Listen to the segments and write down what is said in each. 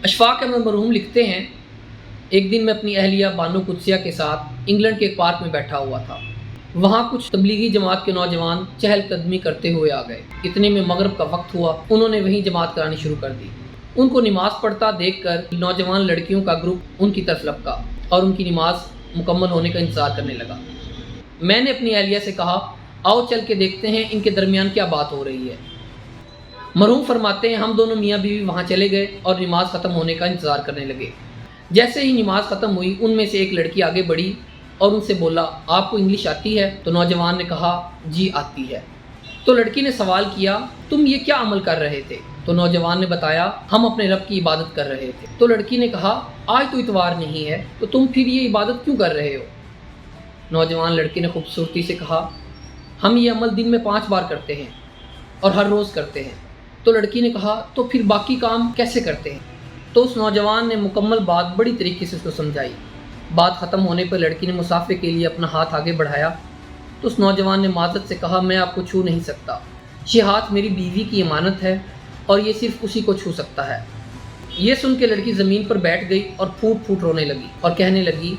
اشفاق احمد مرحوم لکھتے ہیں، ایک دن میں اپنی اہلیہ بانو قدسیہ کے ساتھ انگلینڈ کے ایک پارک میں بیٹھا ہوا تھا۔ وہاں کچھ تبلیغی جماعت کے نوجوان چہل قدمی کرتے ہوئے آ گئے۔ اتنے میں مغرب کا وقت ہوا، انہوں نے وہیں جماعت کرانی شروع کر دی۔ ان کو نماز پڑھتا دیکھ کر نوجوان لڑکیوں کا گروپ ان کی طرف لپکا اور ان کی نماز مکمل ہونے کا انتظار کرنے لگا۔ میں نے اپنی اہلیہ سے کہا، آؤ چل کے دیکھتے ہیں ان کے درمیان کیا بات ہو رہی ہے۔ مرحوم فرماتے ہیں، ہم دونوں میاں بیوی وہاں چلے گئے اور نماز ختم ہونے کا انتظار کرنے لگے۔ جیسے ہی نماز ختم ہوئی، ان میں سے ایک لڑکی آگے بڑھی اور ان سے بولا، آپ کو انگلش آتی ہے؟ تو نوجوان نے کہا، جی آتی ہے۔ تو لڑکی نے سوال کیا، تم یہ کیا عمل کر رہے تھے؟ تو نوجوان نے بتایا، ہم اپنے رب کی عبادت کر رہے تھے۔ تو لڑکی نے کہا، آج تو اتوار نہیں ہے، تو تم پھر یہ عبادت کیوں کر رہے ہو؟ نوجوان لڑکی نے خوبصورتی سے کہا، ہم یہ عمل دن میں 5 بار کرتے ہیں اور ہر روز کرتے ہیں۔ تو لڑکی نے کہا، تو پھر باقی کام کیسے کرتے ہیں؟ تو اس نوجوان نے مکمل بات بڑی طریقے سے اس کو سمجھائی۔ بات ختم ہونے پر لڑکی نے مسافے کے لیے اپنا ہاتھ آگے بڑھایا تو اس نوجوان نے معذرت سے کہا، میں آپ کو چھو نہیں سکتا، یہ ہاتھ میری بیوی کی امانت ہے اور یہ صرف اسی کو چھو سکتا ہے۔ یہ سن کے لڑکی زمین پر بیٹھ گئی اور پھوٹ پھوٹ رونے لگی اور کہنے لگی،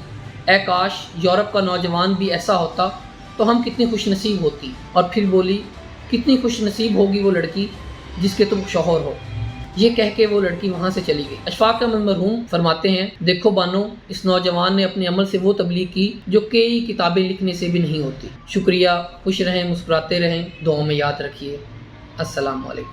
اے کاش یورپ کا نوجوان بھی ایسا ہوتا تو ہم کتنی خوش نصیب ہوتی۔ اور پھر بولی، کتنی خوش نصیب ہوگی وہ لڑکی جس کے تم شوہر ہو۔ یہ کہہ کے وہ لڑکی وہاں سے چلی گئی۔ اشفاق احمد مرحوم فرماتے ہیں، دیکھو بانو، اس نوجوان نے اپنے عمل سے وہ تبلیغ کی جو کئی کتابیں لکھنے سے بھی نہیں ہوتی۔ شکریہ، خوش رہیں، مسکراتے رہیں، دعاؤں میں یاد رکھیے۔ السلام علیکم۔